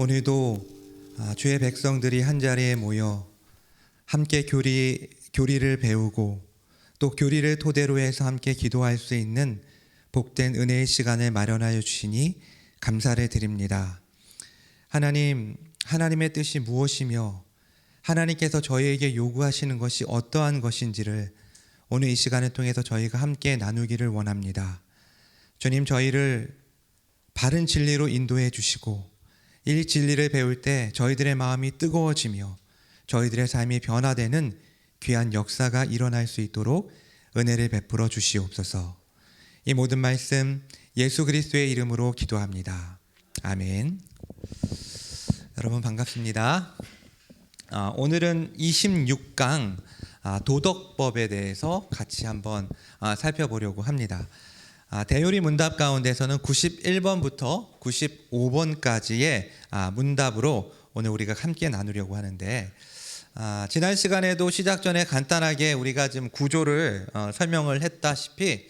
오늘도 주의 백성들이 한자리에 모여 함께 교리를 배우고 또 교리를 토대로 해서 함께 기도할 수 있는 복된 은혜의 시간을 마련하여 주시니 감사를 드립니다. 하나님의 뜻이 무엇이며 하나님께서 저희에게 요구하시는 것이 어떠한 것인지를 오늘 이 시간을 통해서 저희가 함께 나누기를 원합니다. 주님, 저희를 바른 진리로 인도해 주시고 이 진리를 배울 때 저희들의 마음이 뜨거워지며 저희들의 삶이 변화되는 귀한 역사가 일어날 수 있도록 은혜를 베풀어 주시옵소서. 이 모든 말씀 예수 그리스도의 이름으로 기도합니다. 아멘. 여러분 반갑습니다. 오늘은 26강 도덕법에 대해서 같이 한번 살펴보려고 합니다. 대요리 문답 가운데서는 91번부터 95번까지의 문답으로 오늘 우리가 함께 나누려고 하는데, 지난 시간에도 시작 전에 간단하게 우리가 지금 구조를 설명을 했다시피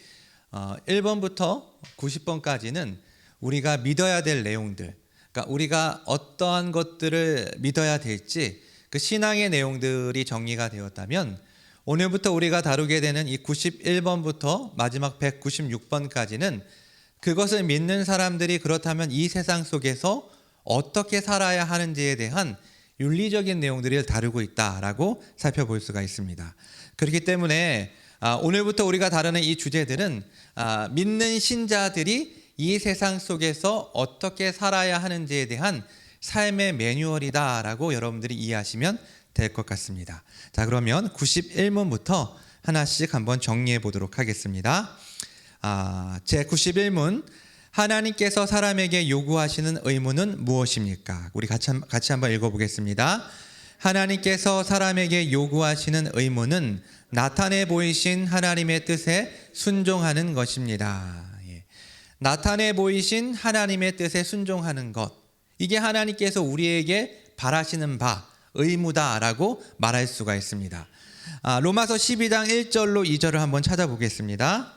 1번부터 90번까지는 우리가 믿어야 될 내용들, 그러니까 우리가 어떠한 것들을 믿어야 될지 그 신앙의 내용들이 정리가 되었다면, 오늘부터 우리가 다루게 되는 이 91번부터 마지막 196번까지는 그것을 믿는 사람들이 그렇다면 이 세상 속에서 어떻게 살아야 하는지에 대한 윤리적인 내용들을 다루고 있다라고 살펴볼 수가 있습니다. 그렇기 때문에 오늘부터 우리가 다루는 이 주제들은 믿는 신자들이 이 세상 속에서 어떻게 살아야 하는지에 대한 삶의 매뉴얼이다라고 여러분들이 이해하시면 될 것 같습니다. 자, 그러면 91문부터 하나씩 한번 정리해 보도록 하겠습니다. 제 91문, 하나님께서 사람에게 요구하시는 의무는 무엇입니까? 우리 같이 한번 읽어보겠습니다. 하나님께서 사람에게 요구하시는 의무는 나타내 보이신 하나님의 뜻에 순종하는 것입니다. 나타내 보이신 하나님의 뜻에 순종하는 것, 이게 하나님께서 우리에게 바라시는 바, 의무다라고 말할 수가 있습니다. 로마서 12장 1절로 2절을 한번 찾아보겠습니다.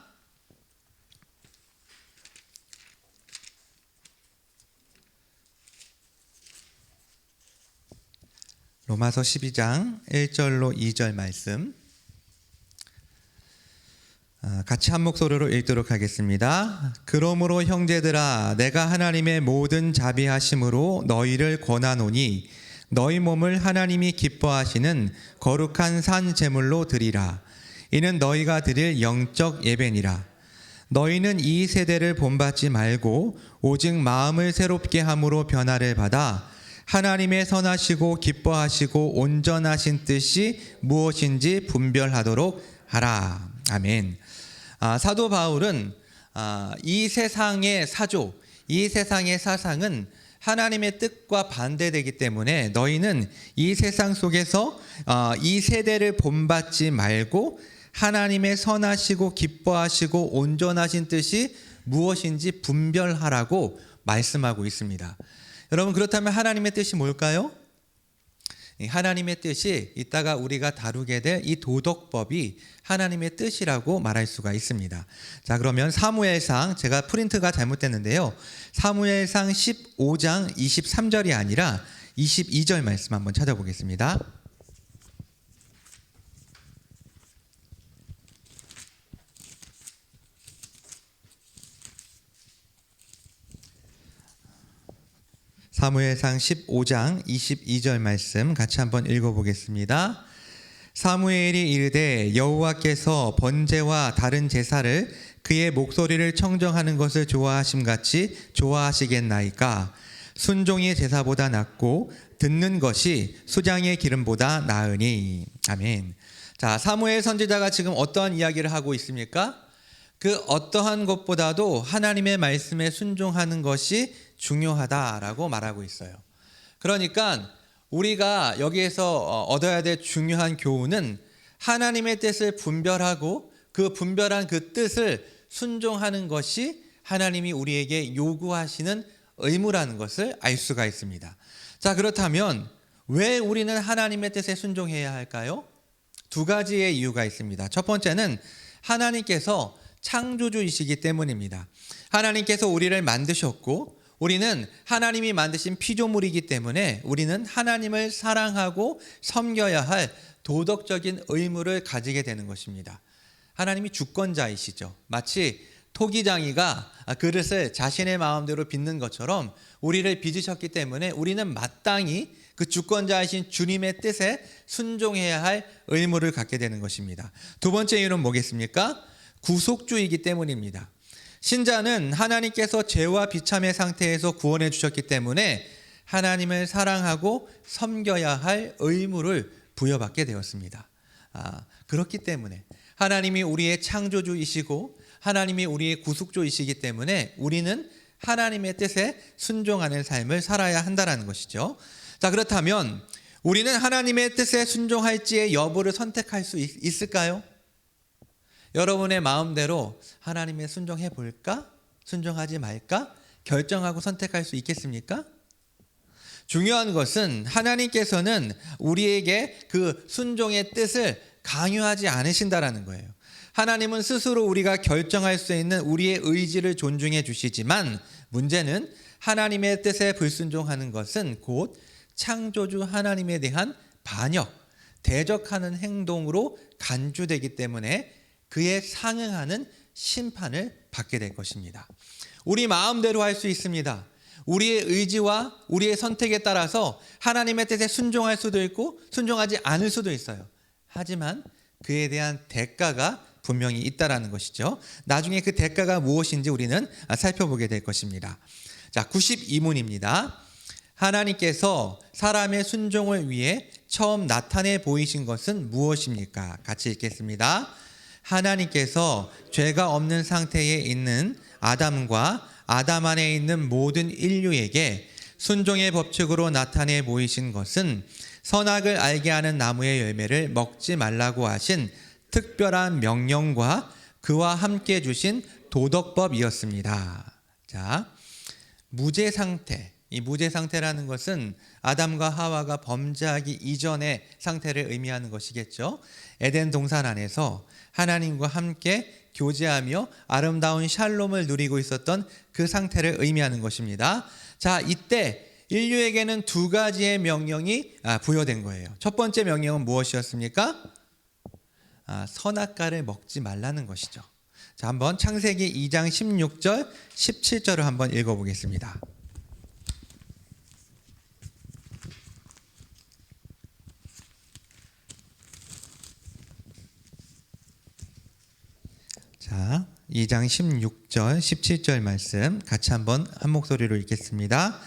로마서 12장 1절로 2절 말씀 같이 한 목소리로 읽도록 하겠습니다. 그러므로 형제들아, 내가 하나님의 모든 자비하심으로 너희를 권하노니 너희 몸을 하나님이 기뻐하시는 거룩한 산 제물로 드리라. 이는 너희가 드릴 영적 예배니라. 너희는 이 세대를 본받지 말고 오직 마음을 새롭게 함으로 변화를 받아 하나님의 선하시고 기뻐하시고 온전하신 뜻이 무엇인지 분별하도록 하라. 아멘. 사도 바울은 이 세상의 사조, 이 세상의 사상은 하나님의 뜻과 반대되기 때문에 너희는 이 세상 속에서 이 세대를 본받지 말고 하나님의 선하시고 기뻐하시고 온전하신 뜻이 무엇인지 분별하라고 말씀하고 있습니다. 여러분, 그렇다면 하나님의 뜻이 뭘까요? 하나님의 뜻이 이따가 우리가 다루게 될 이 도덕법이 하나님의 뜻이라고 말할 수가 있습니다. 자, 그러면 사무엘상, 제가 프린트가 잘못됐는데요, 사무엘상 15장 23절이 아니라 22절 말씀 한번 찾아보겠습니다. 사무엘상 15장 22절 말씀 같이 한번 읽어보겠습니다. 사무엘이 이르되 여호와께서 번제와 다른 제사를 그의 목소리를 청정하는 것을 좋아하심같이 좋아하시겠나이까? 순종이 제사보다 낫고 듣는 것이 수장의 기름보다 나으니. 아멘. 자, 사무엘 선지자가 지금 어떠한 이야기를 하고 있습니까? 그 어떠한 것보다도 하나님의 말씀에 순종하는 것이 중요하다라고 말하고 있어요. 그러니까 우리가 여기에서 얻어야 될 중요한 교훈은 하나님의 뜻을 분별하고 그 분별한 그 뜻을 순종하는 것이 하나님이 우리에게 요구하시는 의무라는 것을 알 수가 있습니다. 자, 그렇다면 왜 우리는 하나님의 뜻에 순종해야 할까요? 두 가지의 이유가 있습니다. 첫 번째는 하나님께서 창조주이시기 때문입니다. 하나님께서 우리를 만드셨고 우리는 하나님이 만드신 피조물이기 때문에 우리는 하나님을 사랑하고 섬겨야 할 도덕적인 의무를 가지게 되는 것입니다. 하나님이 주권자이시죠. 마치 토기장이가 그릇을 자신의 마음대로 빚는 것처럼 우리를 빚으셨기 때문에 우리는 마땅히 그 주권자이신 주님의 뜻에 순종해야 할 의무를 갖게 되는 것입니다. 두 번째 이유는 뭐겠습니까? 구속주이기 때문입니다. 신자는 하나님께서 죄와 비참의 상태에서 구원해 주셨기 때문에 하나님을 사랑하고 섬겨야 할 의무를 부여받게 되었습니다. 그렇기 때문에 하나님이 우리의 창조주이시고 하나님이 우리의 구속주이시기 때문에 우리는 하나님의 뜻에 순종하는 삶을 살아야 한다는 것이죠. 자, 그렇다면 우리는 하나님의 뜻에 순종할지의 여부를 선택할 수 있을까요? 여러분의 마음대로 하나님의 순종해 볼까? 순종하지 말까? 결정하고 선택할 수 있겠습니까? 중요한 것은 하나님께서는 우리에게 그 순종의 뜻을 강요하지 않으신다라는 거예요. 하나님은 스스로 우리가 결정할 수 있는 우리의 의지를 존중해 주시지만 문제는 하나님의 뜻에 불순종하는 것은 곧 창조주 하나님에 대한 반역, 대적하는 행동으로 간주되기 때문에 그에 상응하는 심판을 받게 될 것입니다. 우리 마음대로 할 수 있습니다. 우리의 의지와 우리의 선택에 따라서 하나님의 뜻에 순종할 수도 있고 순종하지 않을 수도 있어요. 하지만 그에 대한 대가가 분명히 있다라는 것이죠. 나중에 그 대가가 무엇인지 우리는 살펴보게 될 것입니다. 자, 92문입니다. 하나님께서 사람의 순종을 위해 처음 나타내 보이신 것은 무엇입니까? 같이 읽겠습니다. 하나님께서 죄가 없는 상태에 있는 아담과 아담 안에 있는 모든 인류에게 순종의 법칙으로 나타내 보이신 것은 선악을 알게 하는 나무의 열매를 먹지 말라고 하신 특별한 명령과 그와 함께 주신 도덕법이었습니다. 자, 무죄 상태. 이 무죄 상태라는 것은 아담과 하와가 범죄하기 이전의 상태를 의미하는 것이겠죠. 에덴 동산 안에서 하나님과 함께 교제하며 아름다운 샬롬을 누리고 있었던 그 상태를 의미하는 것입니다. 자, 이때 인류에게는 두 가지의 명령이 부여된 거예요. 첫 번째 명령은 무엇이었습니까? 선악과를 먹지 말라는 것이죠. 자, 한번 창세기 2장 16절, 17절을 한번 읽어보겠습니다. 자, 2장 16절, 17절 말씀 같이 한번 한 목소리로 읽겠습니다.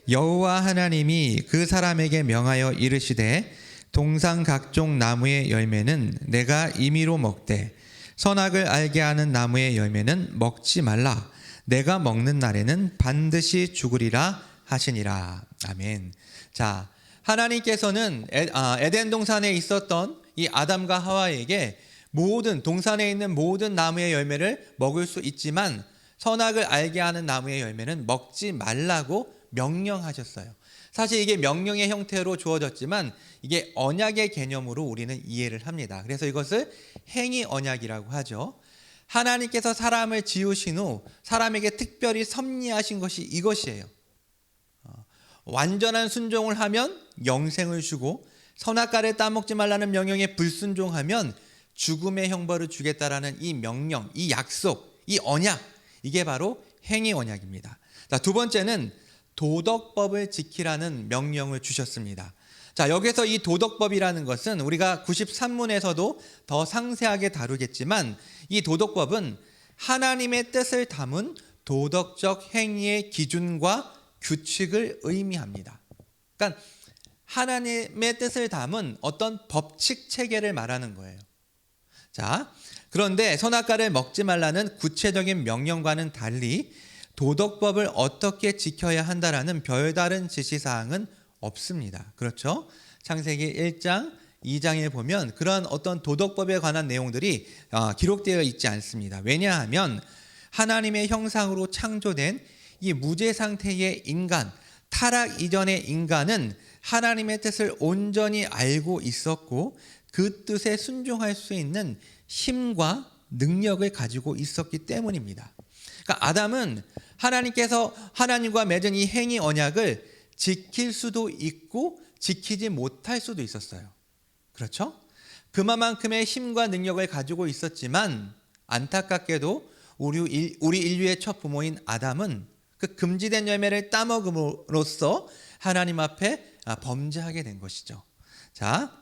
여호와 하나님이 그 사람에게 명하여 이르시되 동산 각종 나무의 열매는 내가 임의로 먹되 선악을 알게 하는 나무의 열매는 먹지 말라. 내가 먹는 날에는 반드시 죽으리라 하시니라. 아멘. 자, 하나님께서는 에덴 동산에 있었던 이 아담과 하와에게 모든 동산에 있는 모든 나무의 열매를 먹을 수 있지만 선악을 알게 하는 나무의 열매는 먹지 말라고 명령하셨어요. 사실 이게 명령의 형태로 주어졌지만 이게 언약의 개념으로 우리는 이해를 합니다. 그래서 이것을 행위 언약이라고 하죠. 하나님께서 사람을 지으신 후 사람에게 특별히 섭리하신 것이 이것이에요. 완전한 순종을 하면 영생을 주고 선악과를 따먹지 말라는 명령에 불순종하면 죽음의 형벌을 주겠다라는 이 명령, 이 약속, 이 언약, 이게 바로 행위 언약입니다. 자, 두 번째는 도덕법을 지키라는 명령을 주셨습니다. 자, 여기서 이 도덕법이라는 것은 우리가 93문에서도 더 상세하게 다루겠지만 이 도덕법은 하나님의 뜻을 담은 도덕적 행위의 기준과 규칙을 의미합니다. 그러니까 하나님의 뜻을 담은 어떤 법칙 체계를 말하는 거예요. 자, 그런데 선악과를 먹지 말라는 구체적인 명령과는 달리 도덕법을 어떻게 지켜야 한다라는 별다른 지시사항은 없습니다. 그렇죠? 창세기 1장, 2장에 보면 그런 어떤 도덕법에 관한 내용들이 기록되어 있지 않습니다. 왜냐하면 하나님의 형상으로 창조된 이 무죄 상태의 인간, 타락 이전의 인간은 하나님의 뜻을 온전히 알고 있었고 그 뜻에 순종할 수 있는 힘과 능력을 가지고 있었기 때문입니다. 그러니까 아담은 하나님께서 하나님과 맺은 이 행위 언약을 지킬 수도 있고 지키지 못할 수도 있었어요. 그렇죠? 그만큼의 힘과 능력을 가지고 있었지만 안타깝게도 우리 인류의 첫 부모인 아담은 그 금지된 열매를 따먹음으로써 하나님 앞에 범죄하게 된 것이죠. 자,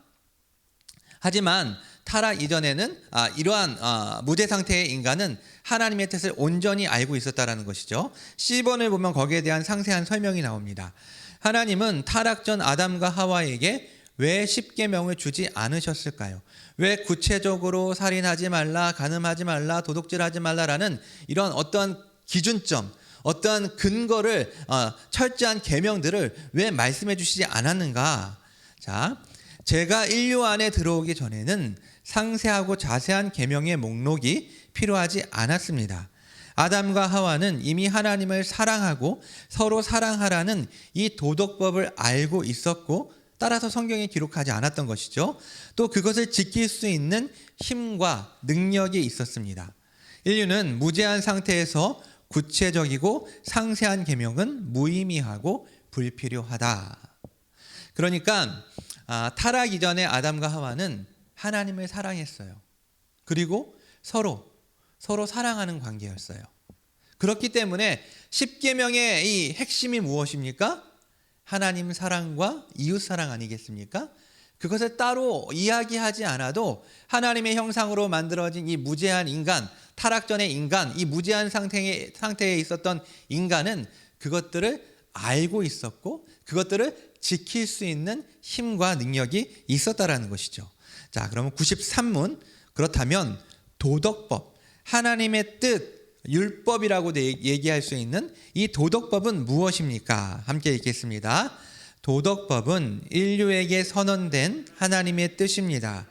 하지만 타락 이전에는 이러한 무죄 상태의 인간은 하나님의 뜻을 온전히 알고 있었다라는 것이죠. 10번을 보면 거기에 대한 상세한 설명이 나옵니다. 하나님은 타락 전 아담과 하와에게 왜 십계명을 주지 않으셨을까요? 왜 구체적으로 살인하지 말라, 간음하지 말라, 도둑질하지 말라라는 이런 어떤 기준점, 어떤 근거를 철저한 계명들을 왜 말씀해 주시지 않았는가? 자, 제가 인류 안에 들어오기 전에는 상세하고 자세한 계명의 목록이 필요하지 않았습니다. 아담과 하와는 이미 하나님을 사랑하고 서로 사랑하라는 이 도덕법을 알고 있었고 따라서 성경에 기록하지 않았던 것이죠. 또 그것을 지킬 수 있는 힘과 능력이 있었습니다. 인류는 무죄한 상태에서 구체적이고 상세한 계명은 무의미하고 불필요하다. 그러니까 타락 이전의 아담과 하와는 하나님을 사랑했어요. 그리고 서로 사랑하는 관계였어요. 그렇기 때문에 십계명의 이 핵심이 무엇입니까? 하나님 사랑과 이웃 사랑 아니겠습니까? 그것을 따로 이야기하지 않아도 하나님의 형상으로 만들어진 이 무죄한 인간, 타락 전의 인간, 이 무죄한 상태에 있었던 인간은 그것들을 알고 있었고 그것들을 지킬 수 있는 힘과 능력이 있었다라는 것이죠. 자, 그러면 93문, 그렇다면 도덕법, 하나님의 뜻, 율법이라고도 얘기할 수 있는 이 도덕법은 무엇입니까? 함께 읽겠습니다. 도덕법은 인류에게 선언된 하나님의 뜻입니다.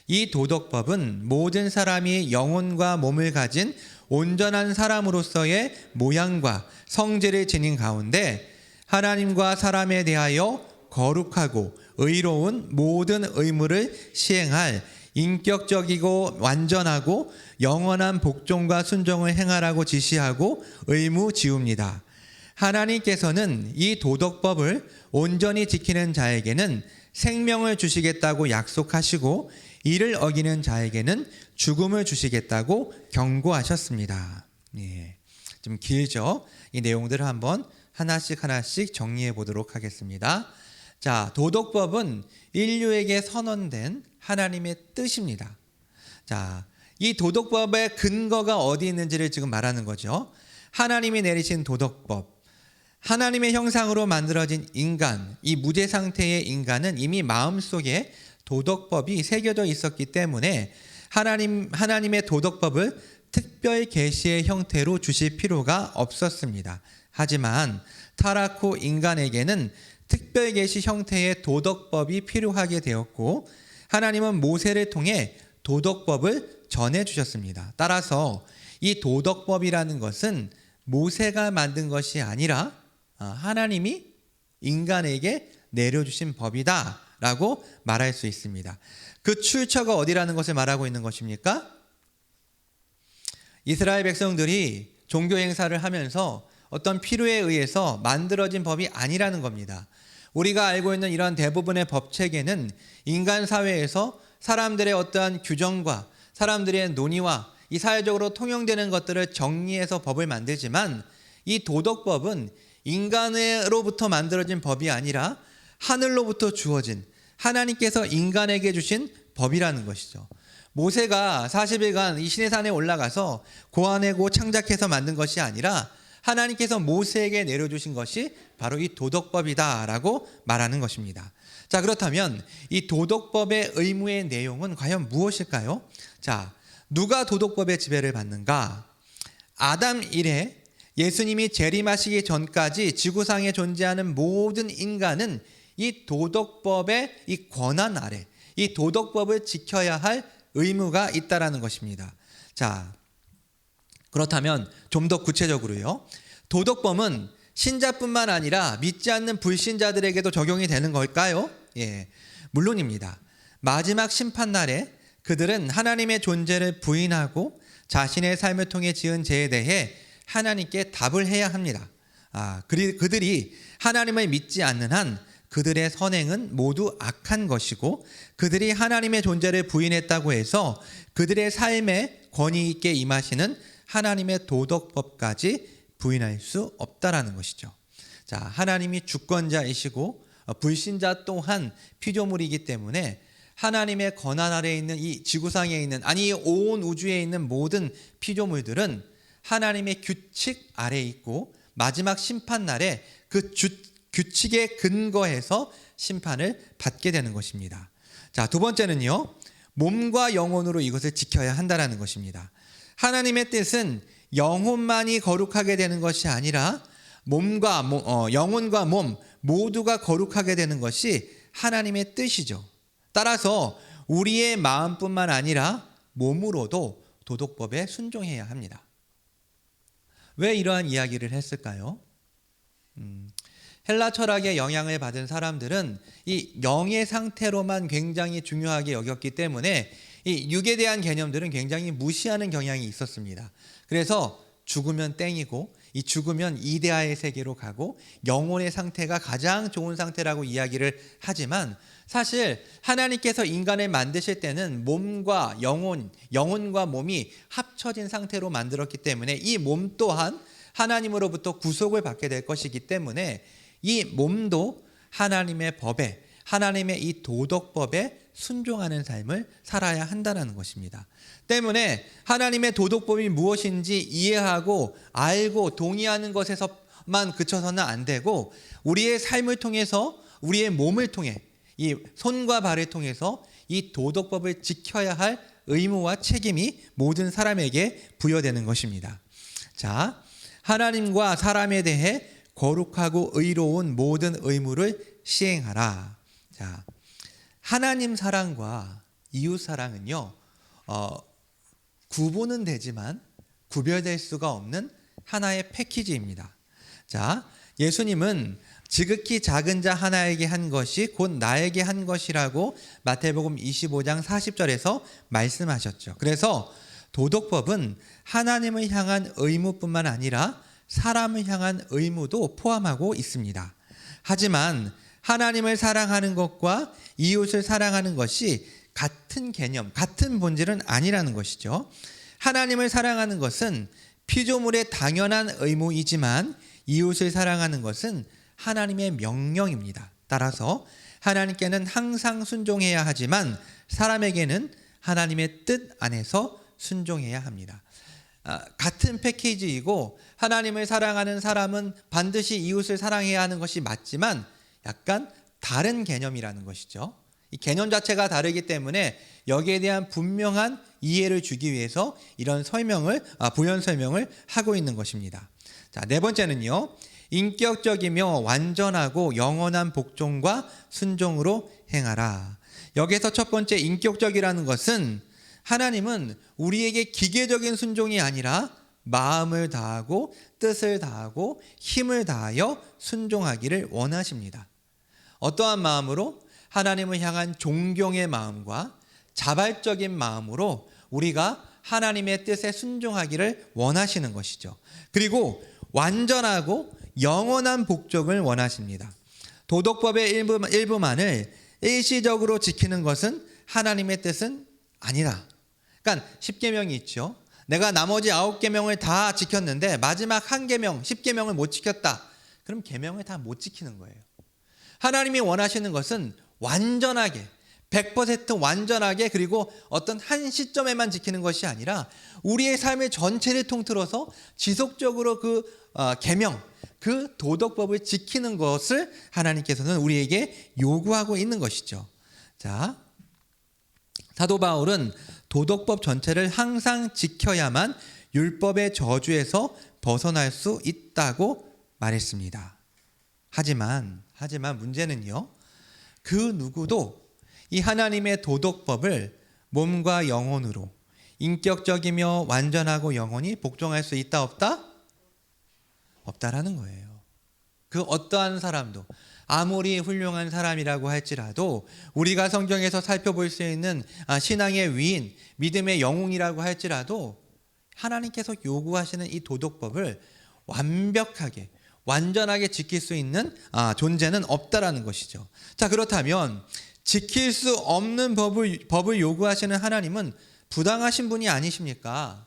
이 도덕법은 모든 사람이 영혼과 몸을 가진 온전한 사람으로서의 모양과 성질을 지닌 가운데 하나님과 사람에 대하여 거룩하고 의로운 모든 의무를 시행할 인격적이고 완전하고 영원한 복종과 순종을 행하라고 지시하고 의무 지웁니다. 하나님께서는 이 도덕법을 온전히 지키는 자에게는 생명을 주시겠다고 약속하시고 이를 어기는 자에게는 죽음을 주시겠다고 경고하셨습니다. 좀 길죠? 이 내용들을 한번 하나씩 정리해 보도록 하겠습니다. 자, 도덕법은 인류에게 선언된 하나님의 뜻입니다. 자, 이 도덕법의 근거가 어디 있는지를 지금 말하는 거죠. 하나님이 내리신 도덕법, 하나님의 형상으로 만들어진 인간, 이 무죄 상태의 인간은 이미 마음속에 도덕법이 새겨져 있었기 때문에 하나님의 도덕법을 특별 계시의 형태로 주실 필요가 없었습니다. 하지만 타락 후 인간에게는 특별 계시 형태의 도덕법이 필요하게 되었고 하나님은 모세를 통해 도덕법을 전해 주셨습니다. 따라서 이 도덕법이라는 것은 모세가 만든 것이 아니라 하나님이 인간에게 내려주신 법이다라고 말할 수 있습니다. 그 출처가 어디라는 것을 말하고 있는 것입니까? 이스라엘 백성들이 종교 행사를 하면서 어떤 필요에 의해서 만들어진 법이 아니라는 겁니다. 우리가 알고 있는 이런 대부분의 법 체계는 인간 사회에서 사람들의 어떠한 규정과 사람들의 논의와 이 사회적으로 통용되는 것들을 정리해서 법을 만들지만 이 도덕법은 인간으로부터 만들어진 법이 아니라 하늘로부터 주어진 하나님께서 인간에게 주신 법이라는 것이죠. 모세가 40일간 이 시내산에 올라가서 고아내고 창작해서 만든 것이 아니라 하나님께서 모세에게 내려주신 것이 바로 이 도덕법이다라고 말하는 것입니다. 자, 그렇다면 이 도덕법의 의무의 내용은 과연 무엇일까요? 자, 누가 도덕법의 지배를 받는가? 아담 이래 예수님이 재림하시기 전까지 지구상에 존재하는 모든 인간은 이 도덕법의 이 권한 아래, 이 도덕법을 지켜야 할 의무가 있다라는 것입니다. 자, 그렇다면 좀 더 구체적으로요. 도덕법은 신자뿐만 아니라 믿지 않는 불신자들에게도 적용이 되는 걸까요? 물론입니다. 마지막 심판날에 그들은 하나님의 존재를 부인하고 자신의 삶을 통해 지은 죄에 대해 하나님께 답을 해야 합니다. 그들이 하나님을 믿지 않는 한 그들의 선행은 모두 악한 것이고, 그들이 하나님의 존재를 부인했다고 해서 그들의 삶에 권위 있게 임하시는 하나님의 도덕법까지 부인할 수 없다라는 것이죠. 자, 하나님이 주권자이시고 불신자 또한 피조물이기 때문에 하나님의 권한 아래에 있는 이 지구상에 있는, 아니 온 우주에 있는 모든 피조물들은 하나님의 규칙 아래에 있고, 마지막 심판날에 그 규칙에 근거해서 심판을 받게 되는 것입니다. 자, 두 번째는요, 몸과 영혼으로 이것을 지켜야 한다는 것입니다. 하나님의 뜻은 영혼만이 거룩하게 되는 것이 아니라 영혼과 몸 모두가 거룩하게 되는 것이 하나님의 뜻이죠. 따라서 우리의 마음뿐만 아니라 몸으로도 도덕법에 순종해야 합니다. 왜 이러한 이야기를 했을까요? 헬라 철학의 영향을 받은 사람들은 이 영의 상태로만 굉장히 중요하게 여겼기 때문에 이 육에 대한 개념들은 굉장히 무시하는 경향이 있었습니다. 그래서 죽으면 땡이고, 이 죽으면 이데아의 세계로 가고 영혼의 상태가 가장 좋은 상태라고 이야기를 하지만, 사실 하나님께서 인간을 만드실 때는 몸과 영혼과 몸이 합쳐진 상태로 만들었기 때문에 이 몸 또한 하나님으로부터 구속을 받게 될 것이기 때문에 이 몸도 하나님의 법에, 하나님의 이 도덕법에 순종하는 삶을 살아야 한다는 것입니다. 때문에 하나님의 도덕법이 무엇인지 이해하고 알고 동의하는 것에서만 그쳐서는 안 되고, 우리의 삶을 통해서, 우리의 몸을 통해, 이 손과 발을 통해서 이 도덕법을 지켜야 할 의무와 책임이 모든 사람에게 부여되는 것입니다. 자, 하나님과 사람에 대해 거룩하고 의로운 모든 의무를 시행하라. 자, 하나님 사랑과 이웃 사랑은요, 구분은 되지만 구별될 수가 없는 하나의 패키지입니다. 자, 예수님은 지극히 작은 자 하나에게 한 것이 곧 나에게 한 것이라고 마태복음 25장 40절에서 말씀하셨죠. 그래서 도덕법은 하나님을 향한 의무뿐만 아니라 사람을 향한 의무도 포함하고 있습니다. 하지만 하나님을 사랑하는 것과 이웃을 사랑하는 것이 같은 개념, 같은 본질은 아니라는 것이죠. 하나님을 사랑하는 것은 피조물의 당연한 의무이지만 이웃을 사랑하는 것은 하나님의 명령입니다. 따라서 하나님께는 항상 순종해야 하지만 사람에게는 하나님의 뜻 안에서 순종해야 합니다. 같은 패키지이고, 하나님을 사랑하는 사람은 반드시 이웃을 사랑해야 하는 것이 맞지만 약간 다른 개념이라는 것이죠. 이 개념 자체가 다르기 때문에 여기에 대한 분명한 이해를 주기 위해서 이런 부연 설명을 하고 있는 것입니다. 자, 네 번째는요, 인격적이며 완전하고 영원한 복종과 순종으로 행하라. 여기서 첫 번째 인격적이라는 것은 하나님은 우리에게 기계적인 순종이 아니라 마음을 다하고 뜻을 다하고 힘을 다하여 순종하기를 원하십니다. 어떠한 마음으로? 하나님을 향한 존경의 마음과 자발적인 마음으로 우리가 하나님의 뜻에 순종하기를 원하시는 것이죠. 그리고 완전하고 영원한 복종을 원하십니다. 도덕법의 일부만을 일시적으로 지키는 것은 하나님의 뜻은 아니라, 그러니까 10계명이 있죠. 내가 나머지 9계명을 다 지켰는데 마지막 한 계명, 10계명을 못 지켰다. 그럼 계명을 다 못 지키는 거예요. 하나님이 원하시는 것은 완전하게, 100% 완전하게, 그리고 어떤 한 시점에만 지키는 것이 아니라 우리의 삶의 전체를 통틀어서 지속적으로 그 계명, 그 도덕법을 지키는 것을 하나님께서는 우리에게 요구하고 있는 것이죠. 자, 사도 바울은 도덕법 전체를 항상 지켜야만 율법의 저주에서 벗어날 수 있다고 말했습니다. 하지만 문제는요, 그 누구도 이 하나님의 도덕법을 몸과 영혼으로 인격적이며 완전하고 영원히 복종할 수 있다 없다? 없다라는 거예요. 그 어떠한 사람도, 아무리 훌륭한 사람이라고 할지라도, 우리가 성경에서 살펴볼 수 있는 신앙의 위인, 믿음의 영웅이라고 할지라도 하나님께서 요구하시는 이 도덕법을 완벽하게 완전하게 지킬 수 있는 존재는 없다라는 것이죠. 자, 그렇다면 지킬 수 없는 법을 요구하시는 하나님은 부당하신 분이 아니십니까?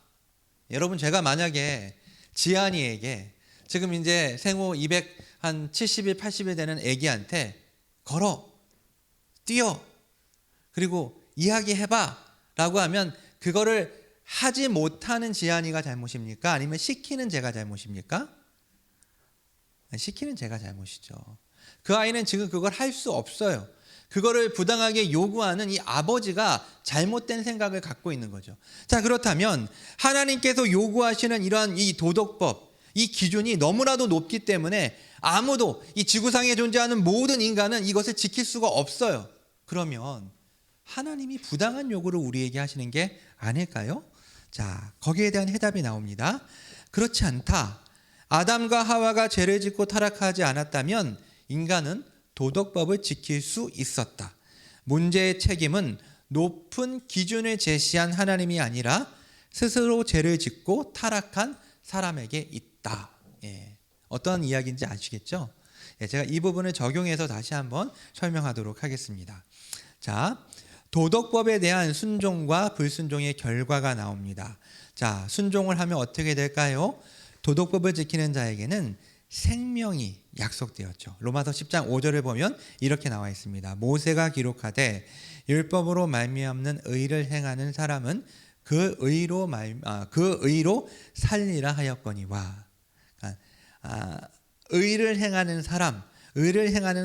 여러분, 제가 만약에 지한이에게 지금 이제 생후 270일, 80일 되는 아기한테 걸어, 뛰어, 그리고 이야기해봐 라고 하면 그거를 하지 못하는 지한이가 잘못입니까? 아니면 시키는 제가 잘못입니까? 시키는 제가 잘못이죠. 그 아이는 지금 그걸 할 수 없어요. 그거를 부당하게 요구하는 이 아버지가 잘못된 생각을 갖고 있는 거죠. 자, 그렇다면 하나님께서 요구하시는 이러한 이 도덕법, 이 기준이 너무나도 높기 때문에 아무도 이 지구상에 존재하는 모든 인간은 이것을 지킬 수가 없어요. 그러면 하나님이 부당한 요구를 우리에게 하시는 게 아닐까요? 자, 거기에 대한 해답이 나옵니다. 그렇지 않다. 아담과 하와가 죄를 짓고 타락하지 않았다면 인간은 도덕법을 지킬 수 있었다. 문제의 책임은 높은 기준을 제시한 하나님이 아니라 스스로 죄를 짓고 타락한 사람에게 있다. 어떤 이야기인지 아시겠죠? 제가 이 부분을 적용해서 다시 한번 설명하도록 하겠습니다. 자, 도덕법에 대한 순종과 불순종의 결과가 나옵니다. 자, 순종을 하면 어떻게 될까요? 도덕법을 지키는 자에게는 생명이 약속되었죠. 로마서 10장 5절을 보면 이렇게 나와 있습니다. 모세가 기록하되 율법으로 말미암는 의를 행하는 사람은 그 의로 살리라 하였거니와. 의를 행하는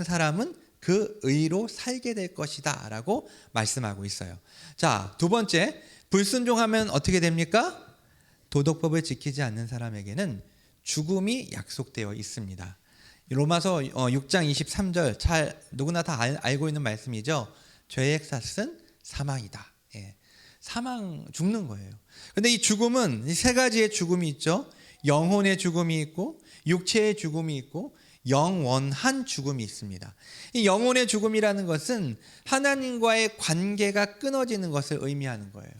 사람은 그 의로 살게 될 것이다 라고 말씀하고 있어요. 자, 두 번째, 불순종하면 어떻게 됩니까? 도덕법을 지키지 않는 사람에게는 죽음이 약속되어 있습니다. 로마서 6장 23절 잘 누구나 다 알고 있는 말씀이죠. 죄의 삭은 사망이다. 사망, 죽는 거예요. 근데 이 죽음은 세 가지의 죽음이 있죠. 영혼의 죽음이 있고 육체의 죽음이 있고 영원한 죽음이 있습니다. 이 영혼의 죽음이라는 것은 하나님과의 관계가 끊어지는 것을 의미하는 거예요.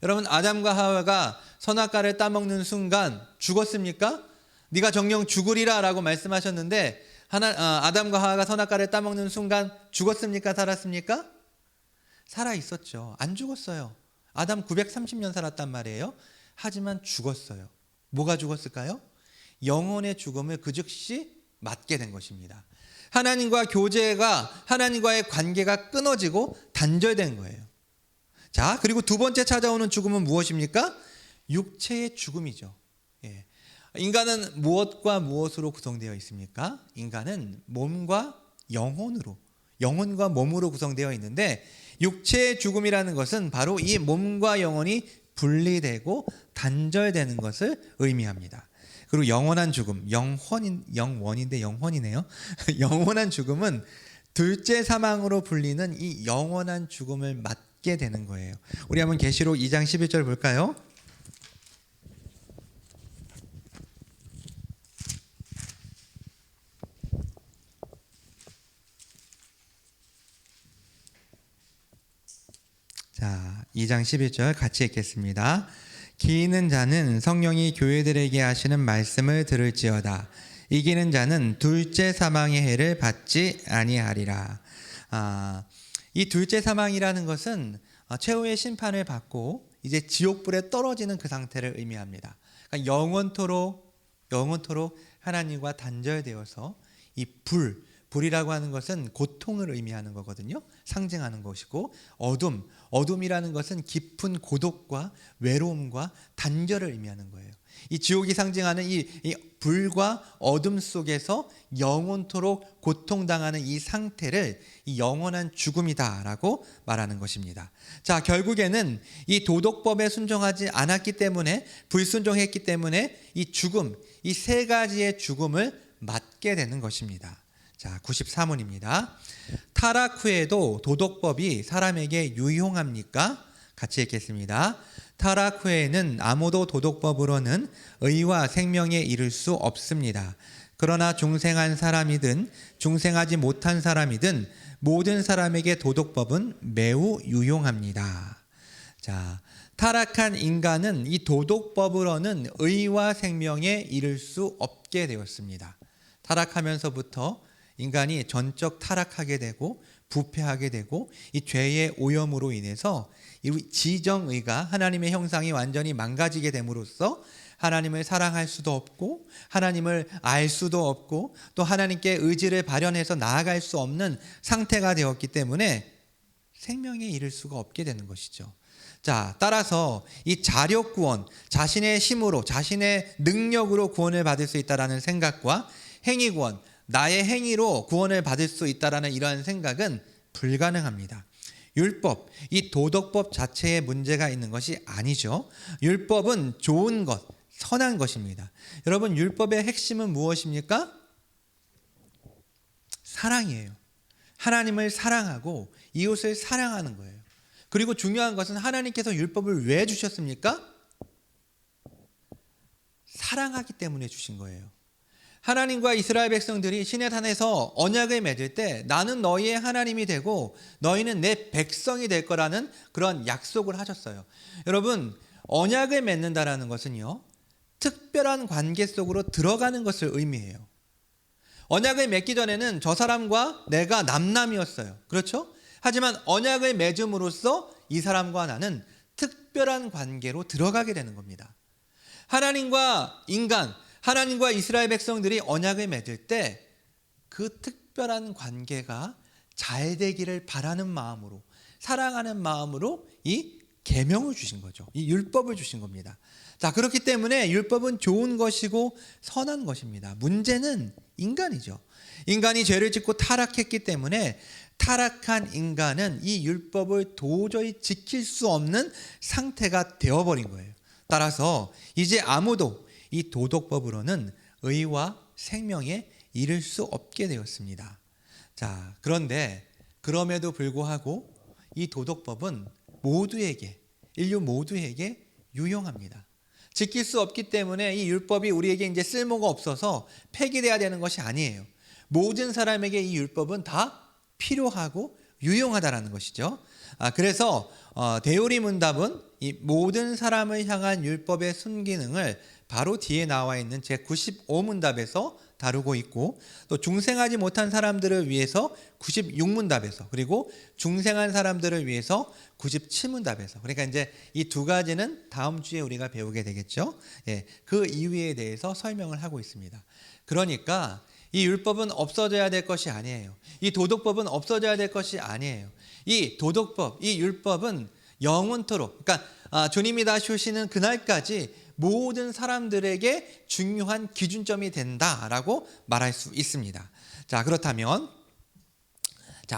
여러분, 아담과 하와가 선악과를 따먹는 순간 죽었습니까? 네가 정령 죽으리라 라고 말씀하셨는데 아담과 하와가 선악과를 따먹는 순간 죽었습니까? 살았습니까? 살아 있었죠. 안 죽었어요. 아담 930년 살았단 말이에요. 하지만 죽었어요. 뭐가 죽었을까요? 영혼의 죽음을 그 즉시 맞게 된 것입니다. 하나님과의 관계가 끊어지고 단절된 거예요. 자, 그리고 두 번째 찾아오는 죽음은 무엇입니까? 육체의 죽음이죠. 인간은 무엇과 무엇으로 구성되어 있습니까? 인간은 몸과 영혼과 몸으로 구성되어 있는데 육체의 죽음이라는 것은 바로 이 몸과 영혼이 분리되고 단절되는 것을 의미합니다. 그리고 영원한 죽음, 영원인데 영혼이네요. 영원한 죽음은 둘째 사망으로 불리는 이 영원한 죽음을 맞게 되는 거예요. 우리 한번 계시록 2장 11절 볼까요? 자, 2장 11절 같이 읽겠습니다. 기이는 자는 성령이 교회들에게 하시는 말씀을 들을지어다. 이기는 자는 둘째 사망의 해를 받지 아니하리라. 이 둘째 사망이라는 것은 최후의 심판을 받고 이제 지옥불에 떨어지는 그 상태를 의미합니다. 그러니까 영원토록 하나님과 단절되어서 이 불이라고 하는 것은 고통을 의미하는 거거든요. 상징하는 것이고 어둠이라는 것은 깊은 고독과 외로움과 단절을 의미하는 거예요. 이 지옥이 상징하는 이 불과 어둠 속에서 영원토록 고통당하는 이 상태를 이 영원한 죽음이다라고 말하는 것입니다. 자, 결국에는 이 도덕법에 순종하지 않았기 때문에 불순종했기 때문에 이 죽음, 이 세 가지의 죽음을 맞게 되는 것입니다. 자, 94문입니다. 타락 후에도 도덕법이 사람에게 유용합니까? 같이 읽겠습니다. 타락 후에는 아무도 도덕법으로는 의와 생명에 이를 수 없습니다. 그러나 중생한 사람이든 중생하지 못한 사람이든 모든 사람에게 도덕법은 매우 유용합니다. 자, 타락한 인간은 이 도덕법으로는 의와 생명에 이를 수 없게 되었습니다. 타락하면서부터 인간이 전적 타락하게 되고 부패하게 되고 이 죄의 오염으로 인해서 이 지정의가 하나님의 형상이 완전히 망가지게 됨으로써 하나님을 사랑할 수도 없고 하나님을 알 수도 없고 또 하나님께 의지를 발현해서 나아갈 수 없는 상태가 되었기 때문에 생명에 이를 수가 없게 되는 것이죠. 자, 따라서 이 자력 구원, 자신의 힘으로 자신의 능력으로 구원을 받을 수 있다라는 생각과 행위 구원, 나의 행위로 구원을 받을 수 있다라는 이러한 생각은 불가능합니다. 율법, 이 도덕법 자체에 문제가 있는 것이 아니죠. 율법은 좋은 것, 선한 것입니다. 여러분, 율법의 핵심은 무엇입니까? 사랑이에요. 하나님을 사랑하고 이웃을 사랑하는 거예요. 그리고 중요한 것은 하나님께서 율법을 왜 주셨습니까? 사랑하기 때문에 주신 거예요. 하나님과 이스라엘 백성들이 시내산에서 언약을 맺을 때 나는 너희의 하나님이 되고 너희는 내 백성이 될 거라는 그런 약속을 하셨어요. 여러분, 언약을 맺는다라는 것은요, 특별한 관계 속으로 들어가는 것을 의미해요. 언약을 맺기 전에는 저 사람과 내가 남남이었어요. 그렇죠? 하지만 언약을 맺음으로써 이 사람과 나는 특별한 관계로 들어가게 되는 겁니다. 하나님과 인간, 하나님과 이스라엘 백성들이 언약을 맺을 때 그 특별한 관계가 잘 되기를 바라는 마음으로, 사랑하는 마음으로 이 계명을 주신 거죠. 이 율법을 주신 겁니다. 자, 그렇기 때문에 율법은 좋은 것이고 선한 것입니다. 문제는 인간이죠. 인간이 죄를 짓고 타락했기 때문에 타락한 인간은 이 율법을 도저히 지킬 수 없는 상태가 되어버린 거예요. 따라서 이제 아무도 이 도덕법으로는 의와 생명에 이를 수 없게 되었습니다. 자, 그런데 그럼에도 불구하고 이 도덕법은 모두에게, 인류 모두에게 유용합니다. 지킬 수 없기 때문에 이 율법이 우리에게 이제 쓸모가 없어서 폐기돼야 되는 것이 아니에요. 모든 사람에게 이 율법은 다 필요하고 유용하다라는 것이죠. 그래서 대요리 문답은 이 모든 사람을 향한 율법의 순기능을 바로 뒤에 나와 있는 제95문답에서 다루고 있고, 또 중생하지 못한 사람들을 위해서 96문답에서, 그리고 중생한 사람들을 위해서 97문답에서, 그러니까 이제 이 두 가지는 다음 주에 우리가 배우게 되겠죠. 예, 그 이유에 대해서 설명을 하고 있습니다. 그러니까 이 율법은 없어져야 될 것이 아니에요. 이 도덕법은 없어져야 될 것이 아니에요. 이 도덕법, 이 율법은 영원토록, 그러니까 주님이 다시 오시는 그날까지 모든 사람들에게 중요한 기준점이 된다라고 말할 수 있습니다. 자, 그렇다면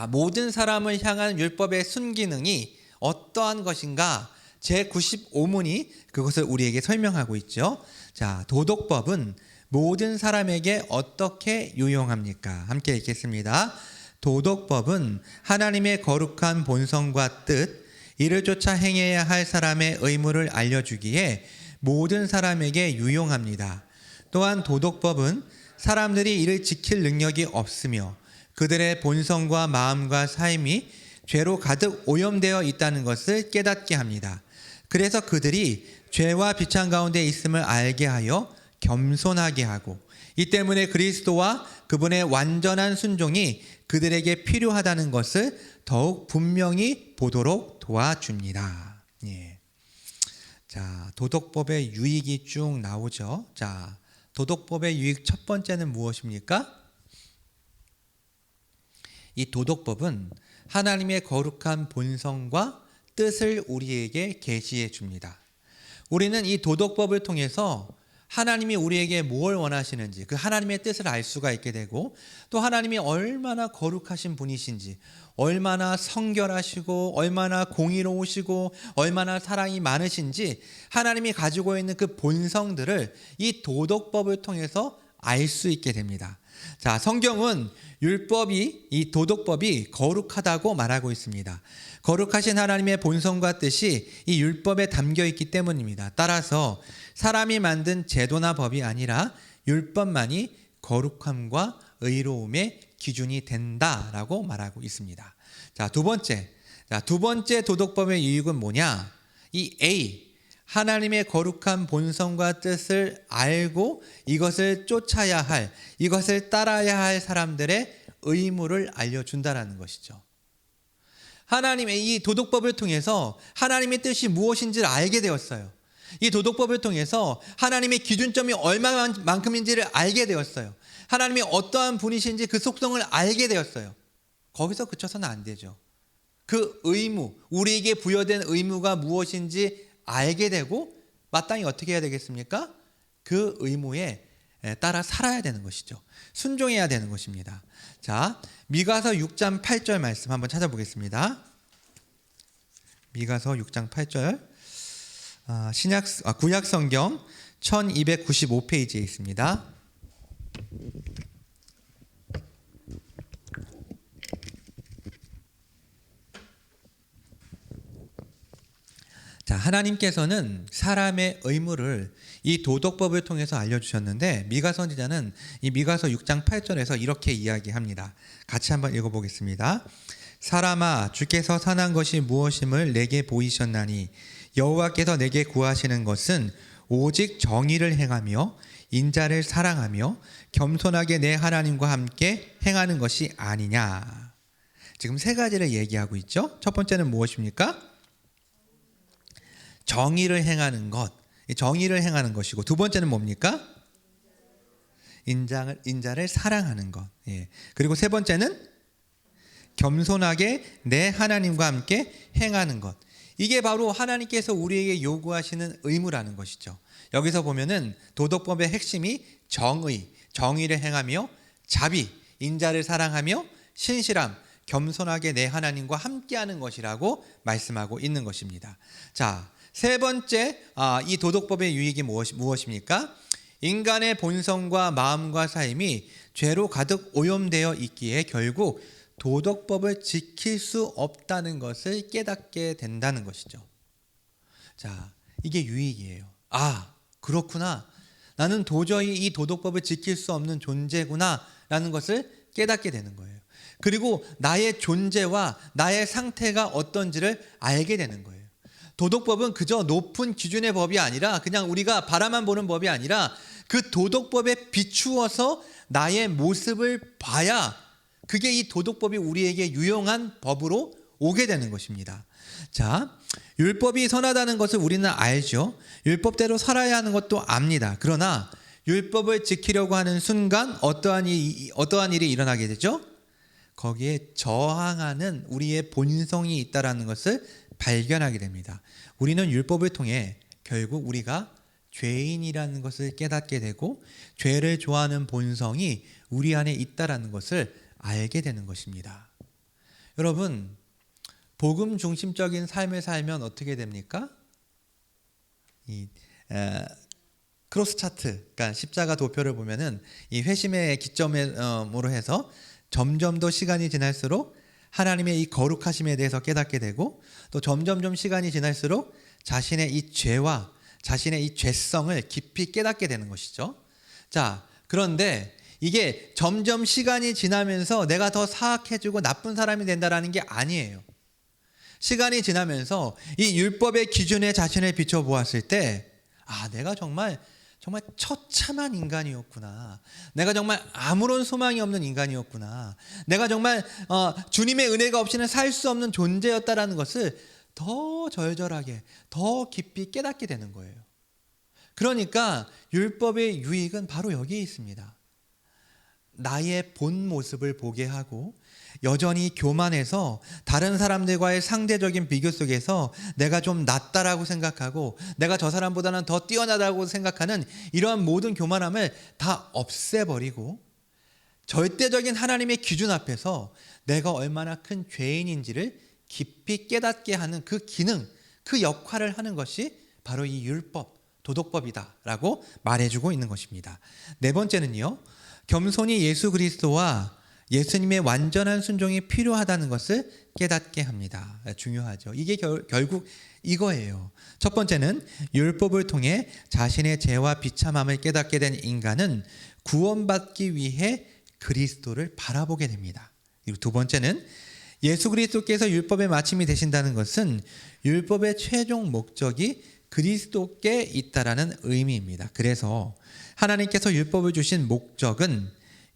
모든 사람을 향한 율법의 순기능이 어떠한 것인가? 제95문이 그것을 우리에게 설명하고 있죠. 자, 도덕법은 모든 사람에게 어떻게 유용합니까? 함께 읽겠습니다. 도덕법은 하나님의 거룩한 본성과 뜻, 이를 쫓아 행해야 할 사람의 의무를 알려주기에 모든 사람에게 유용합니다. 또한 도덕법은 사람들이 이를 지킬 능력이 없으며 그들의 본성과 마음과 삶이 죄로 가득 오염되어 있다는 것을 깨닫게 합니다. 그래서 그들이 죄와 비찬 가운데 있음을 알게 하여 겸손하게 하고, 이 때문에 그리스도와 그분의 완전한 순종이 그들에게 필요하다는 것을 더욱 분명히 보도록 도와줍니다. 예. 자, 도덕법의 유익이 쭉 나오죠. 자, 도덕법의 유익 첫 번째는 무엇입니까? 이 도덕법은 하나님의 거룩한 본성과 뜻을 우리에게 계시해 줍니다. 우리는 이 도덕법을 통해서 하나님이 우리에게 뭘 원하시는지, 그 하나님의 뜻을 알 수가 있게 되고, 또 하나님이 얼마나 거룩하신 분이신지, 얼마나 성결하시고 얼마나 공의로우시고 얼마나 사랑이 많으신지 하나님이 가지고 있는 그 본성들을 이 도덕법을 통해서 알 수 있게 됩니다. 자, 성경은 율법이, 이 도덕법이 거룩하다고 말하고 있습니다. 거룩하신 하나님의 본성과 뜻이 이 율법에 담겨 있기 때문입니다. 따라서 사람이 만든 제도나 법이 아니라 율법만이 거룩함과 의로움의 기준이 된다라고 말하고 있습니다. 자, 두 번째 도덕법의 유익은 뭐냐? 이 A, 하나님의 거룩한 본성과 뜻을 알고 이것을 쫓아야 할, 이것을 따라야 할 사람들의 의무를 알려준다라는 것이죠. 하나님의 이 도덕법을 통해서 하나님의 뜻이 무엇인지를 알게 되었어요. 이 도덕법을 통해서 하나님의 기준점이 얼마만큼인지를 알게 되었어요. 하나님이 어떠한 분이신지 그 속성을 알게 되었어요. 거기서 그쳐서는 안 되죠. 그 의무, 우리에게 부여된 의무가 무엇인지 알게 되고 마땅히 어떻게 해야 되겠습니까? 그 의무에 따라 살아야 되는 것이죠. 순종해야 되는 것입니다. 자, 미가서 6장 8절 말씀 한번 찾아보겠습니다. 미가서 6장 8절, 구약 성경 1295페이지에 있습니다. 자, 하나님께서는 사람의 의무를 이 도덕법을 통해서 알려주셨는데 미가 선지자는 이 미가서 6장 8절에서 이렇게 이야기합니다. 같이 한번 읽어보겠습니다. 사람아, 주께서 선한 것이 무엇임을 내게 보이셨나니 여호와께서 내게 구하시는 것은 오직 정의를 행하며 인자를 사랑하며 겸손하게 내 하나님과 함께 행하는 것이 아니냐. 지금 세 가지를 얘기하고 있죠. 첫 번째는 무엇입니까? 정의를 행하는 것, 정의를 행하는 것이고, 두 번째는 뭡니까? 인자를 사랑하는 것. 예. 그리고 세 번째는 겸손하게 내 하나님과 함께 행하는 것. 이게 바로 하나님께서 우리에게 요구하시는 의무라는 것이죠. 여기서 보면은 도덕법의 핵심이 정의를 행하며 자비, 인자를 사랑하며 신실함, 겸손하게 내 하나님과 함께하는 것이라고 말씀하고 있는 것입니다. 자, 세 번째, 이 도덕법의 유익이 무엇입니까? 인간의 본성과 마음과 삶이 죄로 가득 오염되어 있기에 결국 도덕법을 지킬 수 없다는 것을 깨닫게 된다는 것이죠. 자, 이게 유익이에요. 아, 그렇구나. 나는 도저히 이 도덕법을 지킬 수 없는 존재구나 라는 것을 깨닫게 되는 거예요. 그리고 나의 존재와 나의 상태가 어떤지를 알게 되는 거예요. 도덕법은 그저 높은 기준의 법이 아니라 그냥 우리가 바라만 보는 법이 아니라 그 도덕법에 비추어서 나의 모습을 봐야 그게 이 도덕법이 우리에게 유용한 법으로 오게 되는 것입니다. 자, 율법이 선하다는 것을 우리는 알죠. 율법대로 살아야 하는 것도 압니다. 그러나 율법을 지키려고 하는 순간 어떠한 일이 일어나게 되죠? 거기에 저항하는 우리의 본성이 있다는 것을 발견하게 됩니다. 우리는 율법을 통해 결국 우리가 죄인이라는 것을 깨닫게 되고 죄를 좋아하는 본성이 우리 안에 있다는 것을 알게 되는 것입니다. 여러분, 복음 중심적인 삶을 살면 어떻게 됩니까? 크로스 차트, 그러니까 십자가 도표를 보면은 이 회심의 기점으로 해서 점점 더 시간이 지날수록 하나님의 이 거룩하심에 대해서 깨닫게 되고 또 점점 시간이 지날수록 자신의 이 죄와 자신의 이 죄성을 깊이 깨닫게 되는 것이죠. 자, 그런데 이게 점점 시간이 지나면서 내가 더 사악해지고 나쁜 사람이 된다라는 게 아니에요. 시간이 지나면서 이 율법의 기준에 자신을 비춰보았을 때 내가 정말 처참한 인간이었구나. 내가 정말 아무런 소망이 없는 인간이었구나. 내가 정말 주님의 은혜가 없이는 살 수 없는 존재였다라는 것을 더 절절하게, 더 깊이 깨닫게 되는 거예요. 그러니까 율법의 유익은 바로 여기에 있습니다. 나의 본 모습을 보게 하고 여전히 교만해서 다른 사람들과의 상대적인 비교 속에서 내가 좀 낫다라고 생각하고 내가 저 사람보다는 더 뛰어나다고 생각하는 이러한 모든 교만함을 다 없애버리고 절대적인 하나님의 기준 앞에서 내가 얼마나 큰 죄인인지를 깊이 깨닫게 하는 그 기능, 그 역할을 하는 것이 바로 이 율법, 도덕법이다라고 말해주고 있는 것입니다. 네 번째는요, 겸손히 예수 그리스도와 예수님의 완전한 순종이 필요하다는 것을 깨닫게 합니다. 중요하죠. 이게 결국 이거예요. 첫 번째는 율법을 통해 자신의 죄와 비참함을 깨닫게 된 인간은 구원받기 위해 그리스도를 바라보게 됩니다. 그리고 두 번째는 예수 그리스도께서 율법의 마침이 되신다는 것은 율법의 최종 목적이 그리스도께 있다라는 의미입니다. 그래서 하나님께서 율법을 주신 목적은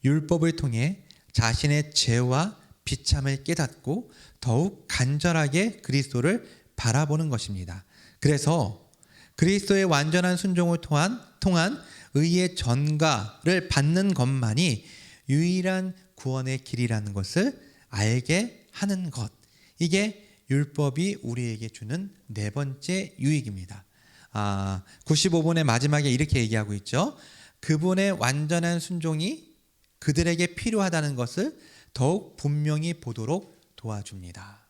율법을 통해 자신의 죄와 비참을 깨닫고 더욱 간절하게 그리스도를 바라보는 것입니다. 그래서 그리스도의 완전한 순종을 통한 의의 전가를 받는 것만이 유일한 구원의 길이라는 것을 알게 하는 것. 이게 율법이 우리에게 주는 네 번째 유익입니다. 95번의 마지막에 이렇게 얘기하고 있죠. 그분의 완전한 순종이 그들에게 필요하다는 것을 더욱 분명히 보도록 도와줍니다.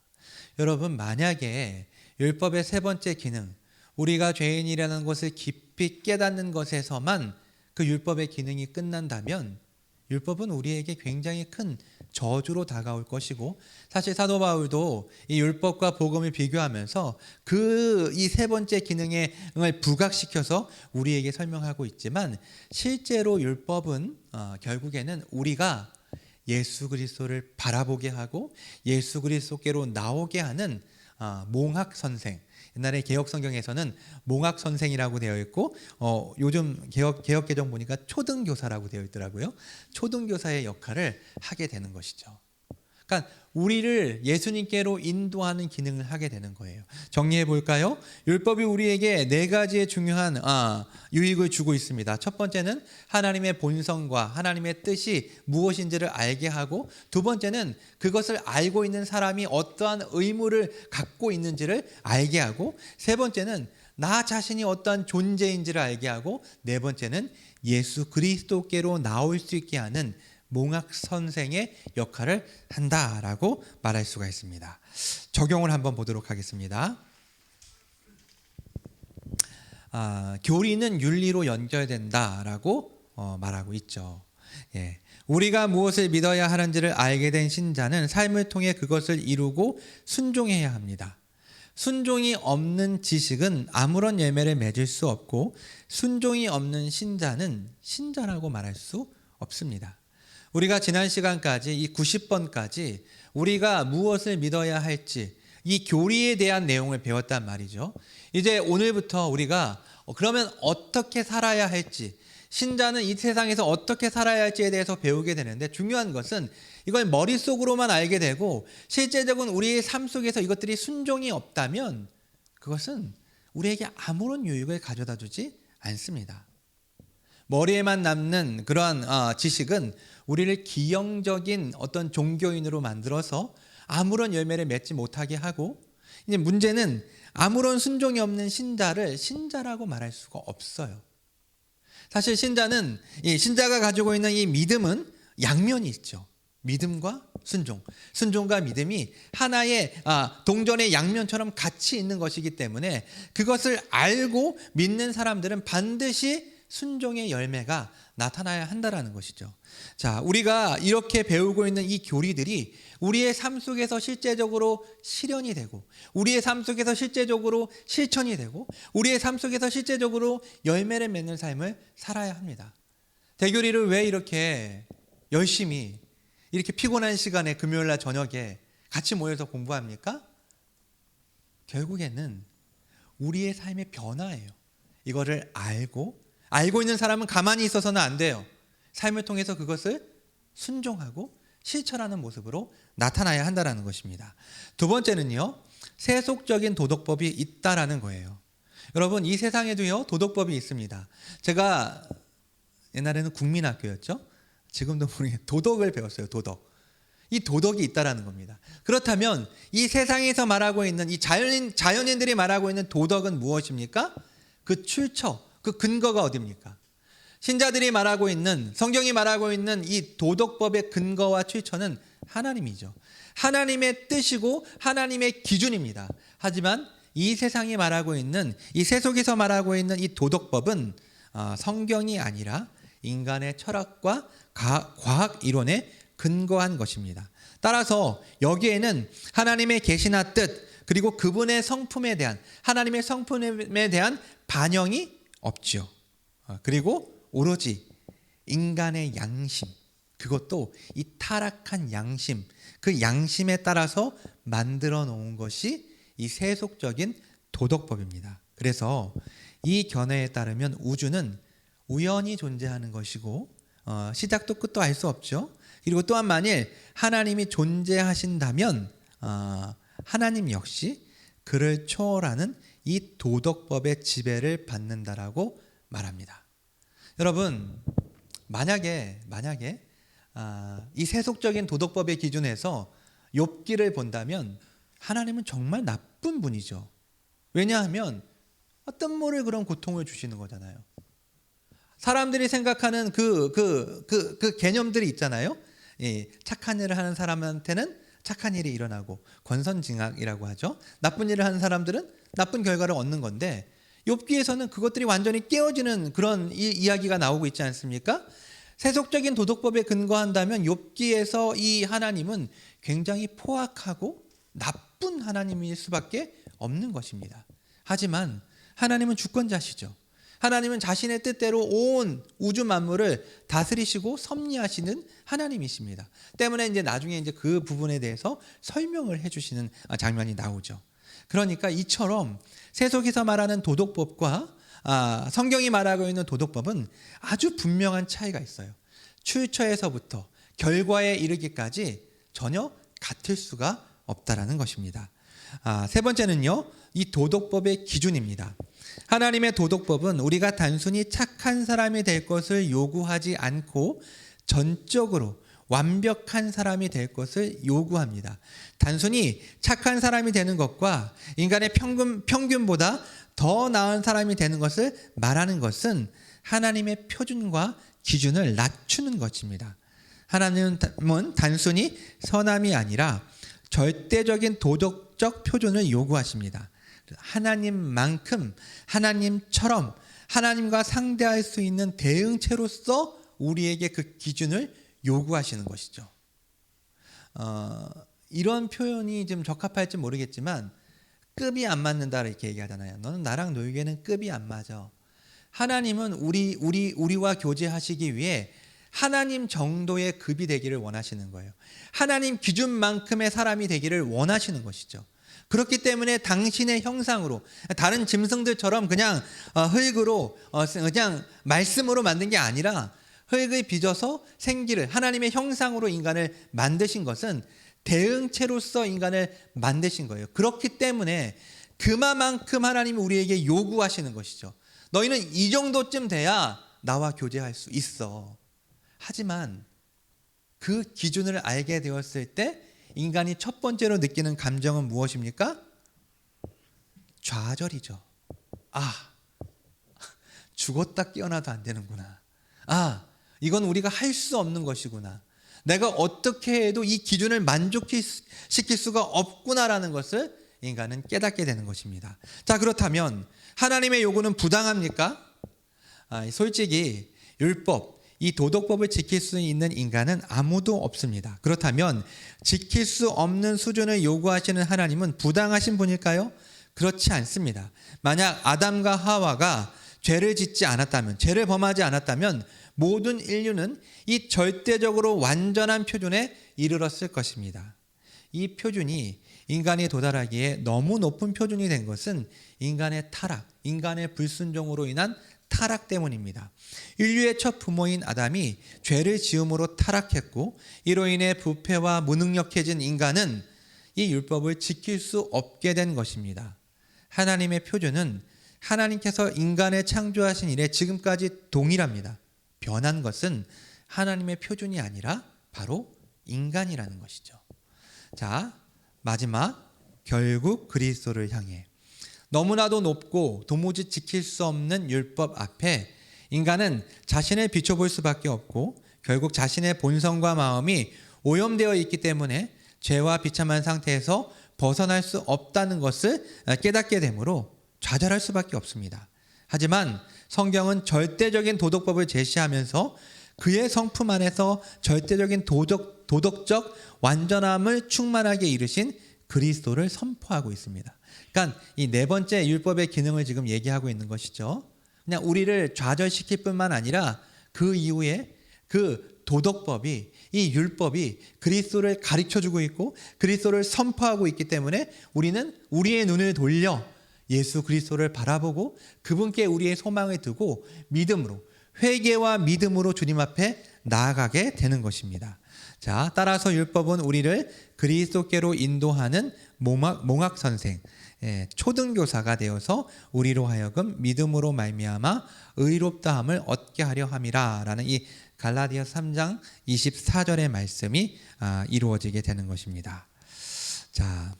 여러분, 만약에 율법의 세 번째 기능, 우리가 죄인이라는 것을 깊이 깨닫는 것에서만 그 율법의 기능이 끝난다면 율법은 우리에게 굉장히 큰 저주로 다가올 것이고, 사실 사도 바울도 이 율법과 복음을 비교하면서 이 세 번째 기능을 부각시켜서 우리에게 설명하고 있지만, 실제로 율법은 결국에는 우리가 예수 그리스도를 바라보게 하고 예수 그리스도께로 나오게 하는 몽학 선생, 옛날에 개혁 성경에서는 몽학 선생이라고 되어 있고 요즘 개혁 개정 보니까 초등교사라고 되어 있더라고요. 초등교사의 역할을 하게 되는 것이죠. 그러니까 우리를 예수님께로 인도하는 기능을 하게 되는 거예요. 정리해 볼까요? 율법이 우리에게 네 가지의 중요한 유익을 주고 있습니다. 첫 번째는 하나님의 본성과 하나님의 뜻이 무엇인지를 알게 하고, 두 번째는 그것을 알고 있는 사람이 어떠한 의무를 갖고 있는지를 알게 하고, 세 번째는 나 자신이 어떠한 존재인지를 알게 하고, 네 번째는 예수 그리스도께로 나올 수 있게 하는 몽학 선생의 역할을 한다라고 말할 수가 있습니다. 적용을 한번 보도록 하겠습니다. 교리는 윤리로 연결된다라고 말하고 있죠. 예. 우리가 무엇을 믿어야 하는지를 알게 된 신자는 삶을 통해 그것을 이루고 순종해야 합니다. 순종이 없는 지식은 아무런 열매를 맺을 수 없고, 순종이 없는 신자는 신자라고 말할 수 없습니다. 우리가 지난 시간까지 이 90번까지 우리가 무엇을 믿어야 할지 이 교리에 대한 내용을 배웠단 말이죠. 이제 오늘부터 우리가 그러면 어떻게 살아야 할지, 신자는 이 세상에서 어떻게 살아야 할지에 대해서 배우게 되는데, 중요한 것은 이걸 머릿속으로만 알게 되고 실제적인 우리의 삶 속에서 이것들이 순종이 없다면 그것은 우리에게 아무런 유익을 가져다 주지 않습니다. 머리에만 남는 그러한 지식은 우리를 기형적인 어떤 종교인으로 만들어서 아무런 열매를 맺지 못하게 하고, 이제 문제는 아무런 순종이 없는 신자를 신자라고 말할 수가 없어요. 사실 신자가 가지고 있는 이 믿음은 양면이 있죠. 믿음과 순종, 순종과 믿음이 하나의 동전의 양면처럼 같이 있는 것이기 때문에 그것을 알고 믿는 사람들은 반드시 순종의 열매가 나타나야 한다라는 것이죠. 자, 우리가 이렇게 배우고 있는 이 교리들이 우리의 삶 속에서 실제적으로 실현이 되고, 우리의 삶 속에서 실제적으로 실천이 되고, 우리의 삶 속에서 실제적으로 열매를 맺는 삶을 살아야 합니다. 대교리를 왜 이렇게 열심히 이렇게 피곤한 시간에 금요일날 저녁에 같이 모여서 공부합니까? 결국에는 우리의 삶의 변화예요. 이거를 알고 있는 사람은 가만히 있어서는 안 돼요. 삶을 통해서 그것을 순종하고 실천하는 모습으로 나타나야 한다는 것입니다. 두 번째는요, 세속적인 도덕법이 있다라는 거예요. 여러분, 이 세상에도요 도덕법이 있습니다. 제가 옛날에는 국민학교였죠. 지금도 모르겠어요. 도덕을 배웠어요. 도덕. 이 도덕이 있다라는 겁니다. 그렇다면 이 세상에서 말하고 있는 이 자연인들이 말하고 있는 도덕은 무엇입니까? 그 출처, 그 근거가 어디입니까? 신자들이 말하고 있는, 성경이 말하고 있는 이 도덕법의 근거와 출처는 하나님이죠. 하나님의 뜻이고 하나님의 기준입니다. 하지만 이 세상이 말하고 있는, 이 세속에서 말하고 있는 이 도덕법은 성경이 아니라 인간의 철학과 과학 이론에 근거한 것입니다. 따라서 여기에는 하나님의 계시나 뜻, 그리고 그분의 성품에 대한, 하나님의 성품에 대한 반영이 없죠. 그리고 오로지 인간의 양심, 그것도 이 타락한 양심, 그 양심에 따라서 만들어 놓은 것이 이 세속적인 도덕법입니다. 그래서 이 견해에 따르면 우주는 우연히 존재하는 것이고 시작도 끝도 알 수 없죠. 그리고 또한 만일 하나님이 존재하신다면 하나님 역시 그를 초월하는 이 도덕법의 지배를 받는다라고 말합니다. 여러분, 만약에 이 세속적인 도덕법의 기준에서 욥기를 본다면 하나님은 정말 나쁜 분이죠. 왜냐하면 어떤 모를 그런 고통을 주시는 거잖아요. 사람들이 생각하는 그 개념들이 있잖아요. 착한 일을 하는 사람한테는 착한 일이 일어나고 권선징악이라고 하죠. 나쁜 일을 하는 사람들은 나쁜 결과를 얻는 건데 욥기에서는 그것들이 완전히 깨어지는 그런 이야기가 나오고 있지 않습니까? 세속적인 도덕법에 근거한다면 욥기에서 이 하나님은 굉장히 포악하고 나쁜 하나님일 수밖에 없는 것입니다. 하지만 하나님은 주권자시죠. 하나님은 자신의 뜻대로 온 우주 만물을 다스리시고 섭리하시는 하나님이십니다. 때문에 이제 나중에 이제 그 부분에 대해서 설명을 해주시는 장면이 나오죠. 그러니까 이처럼 세속에서 말하는 도덕법과 성경이 말하고 있는 도덕법은 아주 분명한 차이가 있어요. 출처에서부터 결과에 이르기까지 전혀 같을 수가 없다라는 것입니다. 세 번째는요, 이 도덕법의 기준입니다. 하나님의 도덕법은 우리가 단순히 착한 사람이 될 것을 요구하지 않고 전적으로 완벽한 사람이 될 것을 요구합니다. 단순히 착한 사람이 되는 것과 인간의 평균보다 더 나은 사람이 되는 것을 말하는 것은 하나님의 표준과 기준을 낮추는 것입니다. 하나님은 단순히 선함이 아니라 절대적인 도덕적 표준을 요구하십니다. 하나님만큼 하나님처럼 하나님과 상대할 수 있는 대응체로서 우리에게 그 기준을 요구하시는 것이죠. 이런 표현이 좀 적합할지 모르겠지만 급이 안 맞는다 이렇게 얘기하잖아요. 너는 나랑 놀기에는 급이 안 맞아. 하나님은 우리와 교제하시기 위해 하나님 정도의 급이 되기를 원하시는 거예요. 하나님 기준만큼의 사람이 되기를 원하시는 것이죠. 그렇기 때문에 당신의 형상으로 다른 짐승들처럼 그냥 흙으로 그냥 말씀으로 만든 게 아니라 흙을 빚어서 생기를 하나님의 형상으로 인간을 만드신 것은 대응체로서 인간을 만드신 거예요. 그렇기 때문에 그만큼 하나님이 우리에게 요구하시는 것이죠. 너희는 이 정도쯤 돼야 나와 교제할 수 있어. 하지만 그 기준을 알게 되었을 때 인간이 첫 번째로 느끼는 감정은 무엇입니까? 좌절이죠. 죽었다 깨어나도 안 되는구나. 이건 우리가 할 수 없는 것이구나. 내가 어떻게 해도 이 기준을 만족시킬 수가 없구나라는 것을 인간은 깨닫게 되는 것입니다. 자, 그렇다면 하나님의 요구는 부당합니까? 솔직히 율법, 이 도덕법을 지킬 수 있는 인간은 아무도 없습니다. 그렇다면 지킬 수 없는 수준을 요구하시는 하나님은 부당하신 분일까요? 그렇지 않습니다. 만약 아담과 하와가 죄를 짓지 않았다면, 죄를 범하지 않았다면 모든 인류는 이 절대적으로 완전한 표준에 이르렀을 것입니다. 이 표준이 인간이 도달하기에 너무 높은 표준이 된 것은 인간의 타락, 인간의 불순종으로 인한 타락 때문입니다. 인류의 첫 부모인 아담이 죄를 지음으로 타락했고 이로 인해 부패와 무능력해진 인간은 이 율법을 지킬 수 없게 된 것입니다. 하나님의 표준은 하나님께서 인간을 창조하신 이래 지금까지 동일합니다. 변한 것은 하나님의 표준이 아니라 바로 인간이라는 것이죠. 자, 마지막 결국 그리스도를 향해 너무나도 높고 도무지 지킬 수 없는 율법 앞에 인간은 자신을 비춰볼 수밖에 없고 결국 자신의 본성과 마음이 오염되어 있기 때문에 죄와 비참한 상태에서 벗어날 수 없다는 것을 깨닫게 되므로 좌절할 수밖에 없습니다. 하지만 성경은 절대적인 도덕법을 제시하면서 그의 성품 안에서 절대적인 도덕적 완전함을 충만하게 이루신 그리스도를 선포하고 있습니다. 그러니까 이 네 번째 율법의 기능을 지금 얘기하고 있는 것이죠. 그냥 우리를 좌절시킬 뿐만 아니라 그 이후에 그 도덕법이, 이 율법이 그리스도를 가르쳐주고 있고 그리스도를 선포하고 있기 때문에 우리는 우리의 눈을 돌려 예수 그리스도를 바라보고 그분께 우리의 소망을 두고 믿음으로, 회개와 믿음으로 주님 앞에 나아가게 되는 것입니다. 자, 따라서 율법은 우리를 그리스도께로 인도하는 몽학 선생, 초등교사가 되어서 우리로 하여금 믿음으로 말미암아 의롭다함을 얻게 하려 함이라라는 이 갈라디아 3장 24절의 말씀이 이루어지게 되는 것입니다. 자,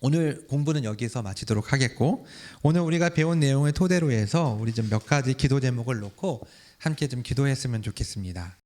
오늘 공부는 여기서 마치도록 하겠고, 오늘 우리가 배운 내용을 토대로 해서 우리 좀 몇 가지 기도 제목을 놓고 함께 좀 기도했으면 좋겠습니다.